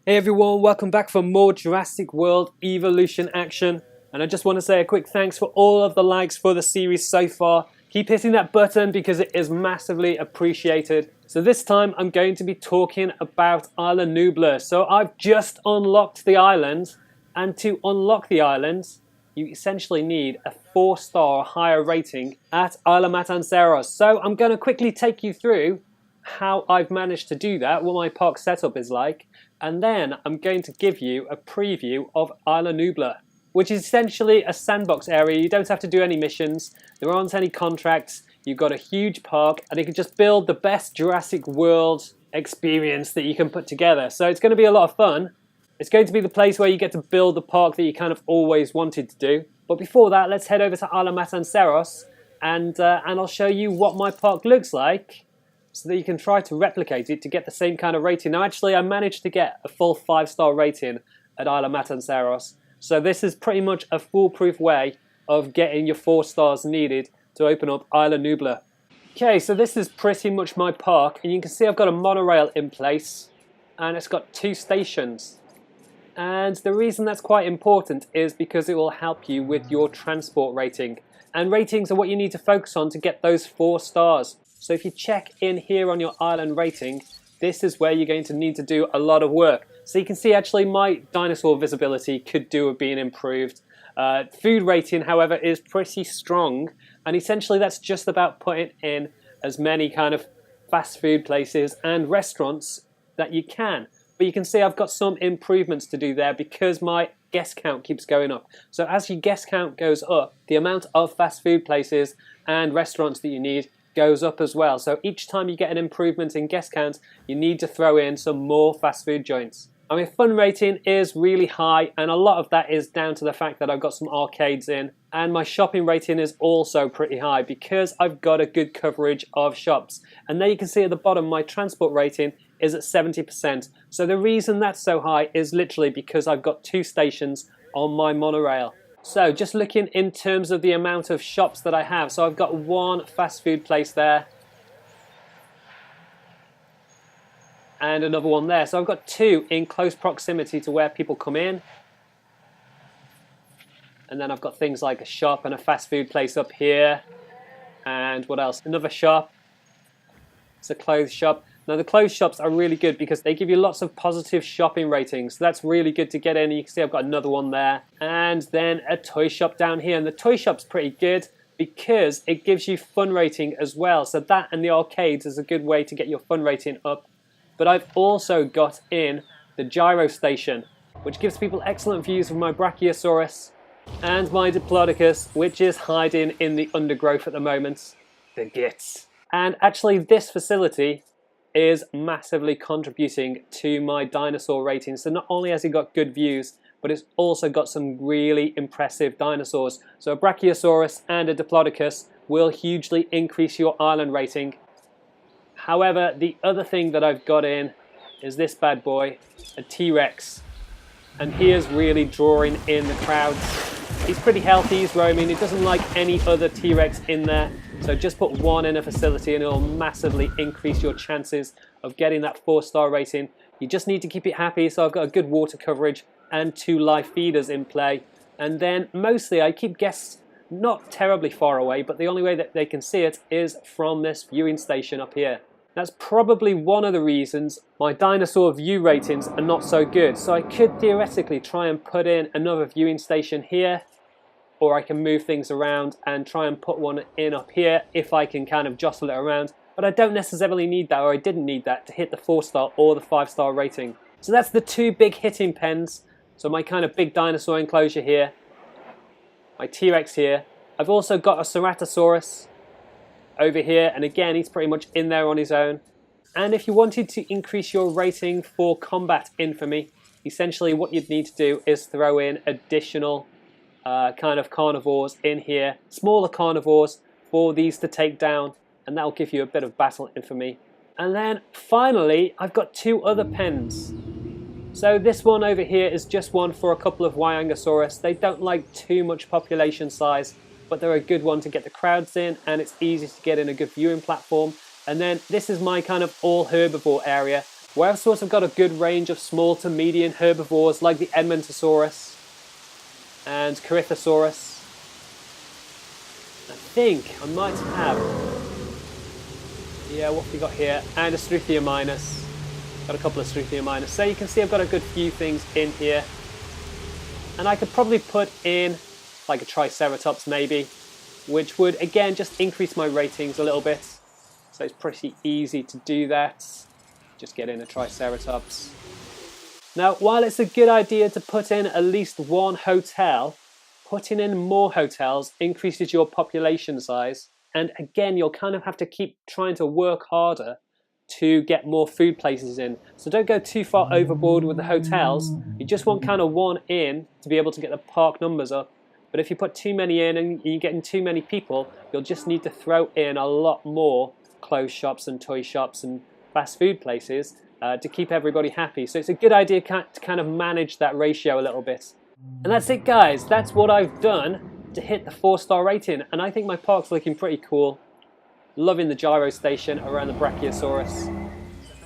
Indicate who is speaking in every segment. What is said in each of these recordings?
Speaker 1: Hey everyone, welcome back for more Jurassic World Evolution action. And I just want to say a quick thanks for all of the likes for the series so far. Keep hitting that button because it is massively appreciated. So this time I'm going to be talking about Isla Nublar. So I've just unlocked the island, and to unlock the island, you essentially need a 4-star or higher rating at Isla Matanceros. So I'm going to quickly take you through how I've managed to do that, what my park setup is like, and then I'm going to give you a preview of Isla Nublar, which is essentially a sandbox area. You don't have to do any missions, there aren't any contracts, you've got a huge park, and you can just build the best Jurassic World experience that you can put together. So it's going to be a lot of fun. It's going to be the place where you get to build the park that you kind of always wanted to do. But before that, let's head over to Isla Matanceros, and I'll show you what my park looks like, so that you can try to replicate it to get the same kind of rating. Now actually I managed to get a full 5-star rating at Isla Matanceros, so this is pretty much a foolproof way of getting your 4 stars needed to open up Isla Nublar. Okay, so this is pretty much my park, and you can see I've got a monorail in place, and it's got 2 stations. And the reason that's quite important is because it will help you with your transport rating. And ratings are what you need to focus on to get those 4 stars. So if you check in here on your island rating, this is where you're going to need to do a lot of work. So you can see actually my dinosaur visibility could do with being improved. Food rating, however, is pretty strong. And essentially that's just about putting in as many kind of fast food places and restaurants that you can. But you can see I've got some improvements to do there because my guest count keeps going up. So as your guest count goes up, the amount of fast food places and restaurants that you need goes up as well. So each time you get an improvement in guest count, you need to throw in some more fast food joints. I mean, fun rating is really high, and a lot of that is down to the fact that I've got some arcades in, and my shopping rating is also pretty high because I've got a good coverage of shops. And there you can see at the bottom my transport rating is at 70%. So the reason that's so high is literally because I've got 2 stations on my monorail. So just looking in terms of the amount of shops that I have, so I've got 1 fast food place there and another one there. So I've got 2 in close proximity to where people come in. And then I've got things like a shop and a fast food place up here. And what else? Another shop. It's a clothes shop. Now the clothes shops are really good because they give you lots of positive shopping ratings. So that's really good to get in. You can see I've got another one there. And then a toy shop down here. And the toy shop's pretty good because it gives you fun rating as well. So that and the arcades is a good way to get your fun rating up. But I've also got in the gyro station, which gives people excellent views of my Brachiosaurus and my Diplodocus, which is hiding in the undergrowth at the moment. The gits. And actually this facility is massively contributing to my dinosaur rating. So not only has it got good views, but it's also got some really impressive dinosaurs. So a Brachiosaurus and a Diplodocus will hugely increase your island rating. However, the other thing that I've got in is this bad boy, a T-Rex. And he is really drawing in the crowds. He's pretty healthy, he's roaming, he doesn't like any other T-Rex in there. So just put 1 in a facility and it'll massively increase your chances of getting that 4-star rating. You just need to keep it happy, so I've got a good water coverage and 2 live feeders in play. And then mostly I keep guests not terribly far away, but the only way that they can see it is from this viewing station up here. That's probably one of the reasons my dinosaur view ratings are not so good. So I could theoretically try and put in another viewing station here, or I can move things around and try and put one in up here if I can kind of jostle it around. But I don't necessarily need that, or I didn't need that to hit the 4-star or the 5-star rating. So that's the 2 big hitting pens. So my kind of big dinosaur enclosure here, my T-Rex here. I've also got a Ceratosaurus over here, and again he's pretty much in there on his own. And if you wanted to increase your rating for combat infamy, essentially what you'd need to do is throw in additional kind of carnivores in here, smaller carnivores for these to take down, and that'll give you a bit of battle infamy. And then finally I've got 2 other pens. So this one over here is just one for a couple of Wyangosaurus. They don't like too much population size, but they're a good one to get the crowds in, and it's easy to get in a good viewing platform. And then this is my kind of all herbivore area. We have sort of got a good range of small to medium herbivores like the Edmontosaurus and Corythosaurus. I think I might have, yeah, what have we got here? And a Struthia minus. Got a couple of Struthia minus. So you can see I've got a good few things in here. And I could probably put in like a Triceratops maybe, which would again just increase my ratings a little bit. So it's pretty easy to do that. Just get in a Triceratops. Now, while it's a good idea to put in at least one hotel, putting in more hotels increases your population size. And again, you'll kind of have to keep trying to work harder to get more food places in. So don't go too far overboard with the hotels. You just want kind of one in to be able to get the park numbers up. But if you put too many in and you're getting too many people, you'll just need to throw in a lot more clothes shops and toy shops and fast food places to keep everybody happy. So it's a good idea to kind of manage that ratio a little bit. And that's it, guys. That's what I've done to hit the 4-star rating. And I think my park's looking pretty cool. Loving the gyro station around the Brachiosaurus.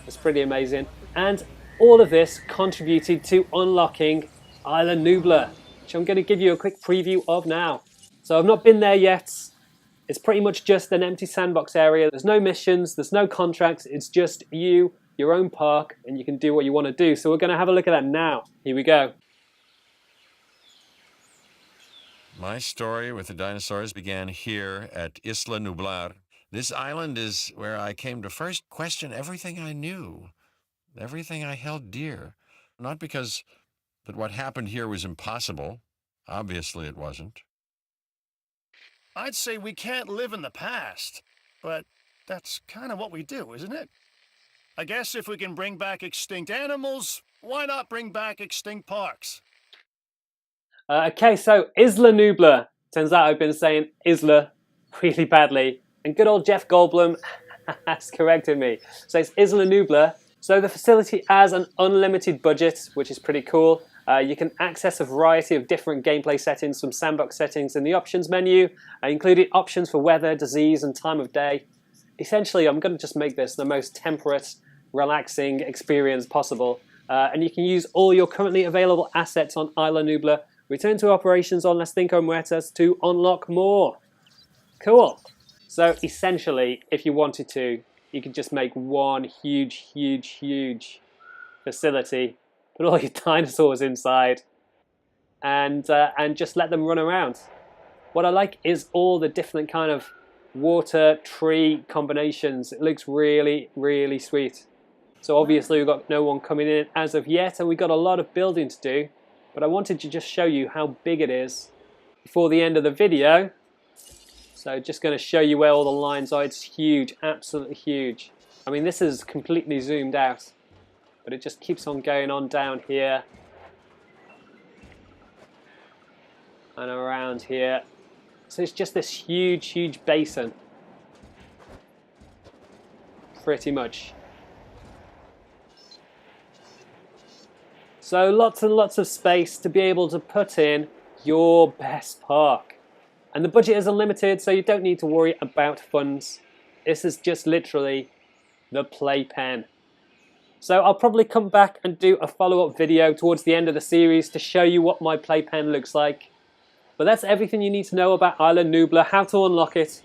Speaker 1: It's pretty amazing. And all of this contributed to unlocking Isla Nublar, which I'm going to give you a quick preview of now. So I've not been there yet. It's pretty much just an empty sandbox area. There's no missions, there's no contracts. It's just you, your own park, and you can do what you want to do. So we're going to have a look at that now. Here we go.
Speaker 2: My story with the dinosaurs began here at Isla Nublar. This island is where I came to first question everything I knew, everything I held dear. Not because that what happened here was impossible. Obviously it wasn't.
Speaker 3: I'd say we can't live in the past, but that's kind of what we do, isn't it? I guess if we can bring back extinct animals, why not bring back extinct parks?
Speaker 1: Okay, so Isla Nublar. Turns out I've been saying Isla really badly. And good old Jeff Goldblum has corrected me. So it's Isla Nublar. So the facility has an unlimited budget, which is pretty cool. You can access a variety of different gameplay settings, some sandbox settings in the options menu, including options for weather, disease, and time of day. Essentially, I'm going to just make this the most temperate, relaxing experience possible. And you can use all your currently available assets on Isla Nublar, return to operations on Las Cinco Muertas to unlock more. Cool. So essentially, if you wanted to, you could just make one huge facility, put all your dinosaurs inside, and just let them run around. What I like is all the different kind of water, tree combinations. It looks really sweet. So obviously we've got no one coming in as of yet, and we've got a lot of building to do, but I wanted to just show you how big it is before the end of the video. So just going to show you where all the lines are. It's huge, absolutely huge. I mean, this is completely zoomed out, but it just keeps on going on down here and around here. So it's just this huge basin, pretty much. So lots and lots of space to be able to put in your best park. And the budget is unlimited, so you don't need to worry about funds. This is just literally the playpen. So I'll probably come back and do a follow-up video towards the end of the series to show you what my playpen looks like. But that's everything you need to know about Isla Nublar, how to unlock it,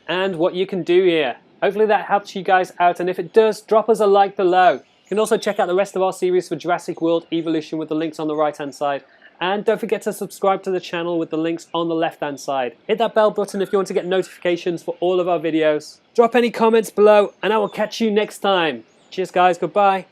Speaker 1: and what you can do here. Hopefully that helps you guys out, and if it does, drop us a like below. You can also check out the rest of our series for Jurassic World Evolution with the links on the right-hand side. And don't forget to subscribe to the channel with the links on the left-hand side. Hit that bell button if you want to get notifications for all of our videos. Drop any comments below, and I will catch you next time. Cheers, guys. Goodbye.